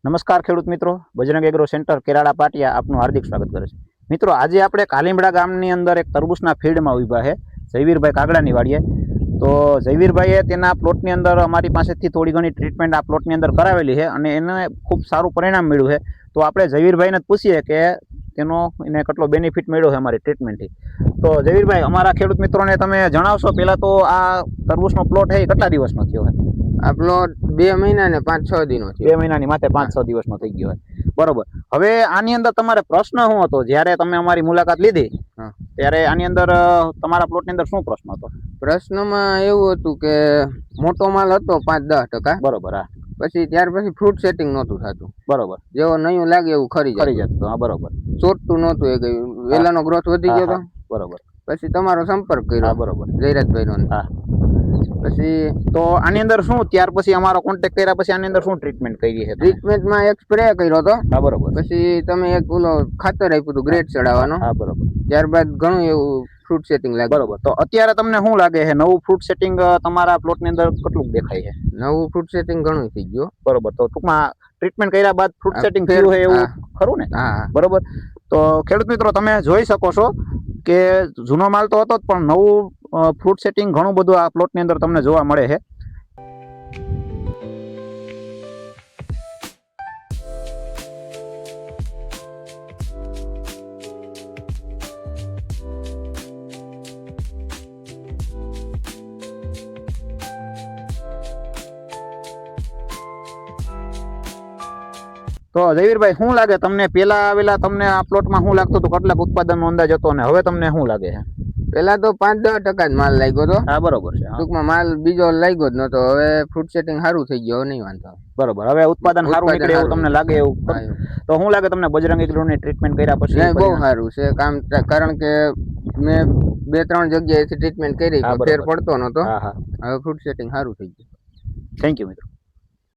નમસ્કાર ખેડૂત મિત્રો, બજરંગ એગ્રો સેન્ટર કેરાળા પાટિયા આપનું હાર્દિક સ્વાગત કરે છે. મિત્રો, આજે આપણે કાલીમડા ગામની અંદર એક તરબૂચના ફિલ્ડમાં ઊભા છે, જયવીરભાઈ કાગડાની વાડીએ. તો જયવીરભાઈએ તેના પ્લોટની અંદર અમારી પાસેથી થોડી ઘણી ટ્રીટમેન્ટ આ પ્લોટની અંદર કરાવેલી છે અને એને ખૂબ સારું પરિણામ મળ્યું છે. તો આપણે જયવીરભાઈને જ પૂછીએ કે એને કેટલો બેનિફિટ મળ્યો છે અમારી ટ્રીટમેન્ટથી. તો જયવીરભાઈ, અમારા ખેડૂત મિત્રોને તમે જણાવશો પહેલાં તો આ તરબૂચનો પ્લોટ છે એ કેટલા દિવસનો થયો છે? આ પ્લોટ 2 મહિના ને 5-6 દિનો છે. 2 મહિનાની માથે 5-6 દિવસનો થઈ ગયો હોય. બરોબર. હવે આની અંદર તમારે પ્રશ્ન શું હતો જ્યારે તમે અમારી મુલાકાત લીધી ત્યારે આની અંદર તમારા પ્લોટની અંદર શું પ્રશ્ન હતો? પ્રશ્નમાં એવું હતું કે મોટો માલ હતો 5-10%. બરોબર. હા. પછી ત્યાર પછી ફ્રૂટ સેટિંગ નહોતું થતું. બરોબર. જેવો નયું લાગે એવું ખરી જતું. હા, બરોબર. ચોટતું નહોતું, એ ગયું વેલાનો ગ્રોથ વધી ગયો હતો. બરોબર. પછી તમારો સંપર્ક કર્યો. બરોબર. જયરાજભાઈનો. હા. પછી તો આની અંદર શું ત્યાર પછી અમારો કોન્ટેક્ટ કર્યા પછી આની અંદર શું ટ્રીટમેન્ટ કરી છે? ટ્રીટમેન્ટમાં એક સ્પ્રે કર્યો હતો. હા, બરોબર. પછી તમે એક ઓલો ખાતર આપ્યું હતું ગ્રેડ ચડાવવાનો. હા, બરોબર. ત્યારબાદ ઘણું એવું ફ્રૂટ સેટિંગ લાગે. બરોબર. તો અત્યારે તમને શું લાગે છે, નવું ફ્રૂટ સેટિંગ તમારા પ્લોટની અંદર કેટલું દેખાય છે? નવું ફ્રૂટ સેટિંગ ઘણું થઈ ગયું. બરોબર. તો ટૂંકમાં ટ્રીટમેન્ટ કર્યા બાદ ફ્રૂટ સેટિંગ થયું છે એવું ખરું ને? હા. બરોબર. તો ખેડૂત મિત્રો, તમે જોઈ શકો છો કે જૂનો માલ તો હતો જ, પણ નવું ફ્રૂટ સેટિંગ ઘણું બધું આ પ્લોટની અંદર તમને જોવા મળે છે. તો જયવીરભાઈ, શું લાગે તમને પેલા આવેલા તમને આ પ્લોટમાં શું લાગતું હતું, કેટલાક ઉત્પાદનનો અંદાજ હતો અને હવે તમને શું લાગે છે? પેલા તો 5-10% જ માલ લાગ્યો હતો. હા, બરોબર છે. ટૂંકમાં માલ બીજો લાગ્યો જ નતો. હવે ફ્રૂટ સેટિંગ સારું થઈ ગયો, નહીં વાંધો. બરોબર. હવે ઉત્પાદન સારું નીકળે એવું તમને લાગે એવું? તો શું લાગે તમને બજરંગ એગ્રોની ટ્રીટમેન્ટ કર્યા પછી? બહુ સારું છે કામ, કારણ કે મેં 2-3 જગ્યાએથી ટ્રીટમેન્ટ કરી, ફેર પડતો નતો. હવે ફ્રૂટ સેટિંગ સારું થઈ ગયું. થેન્ક યુ મિત્રો.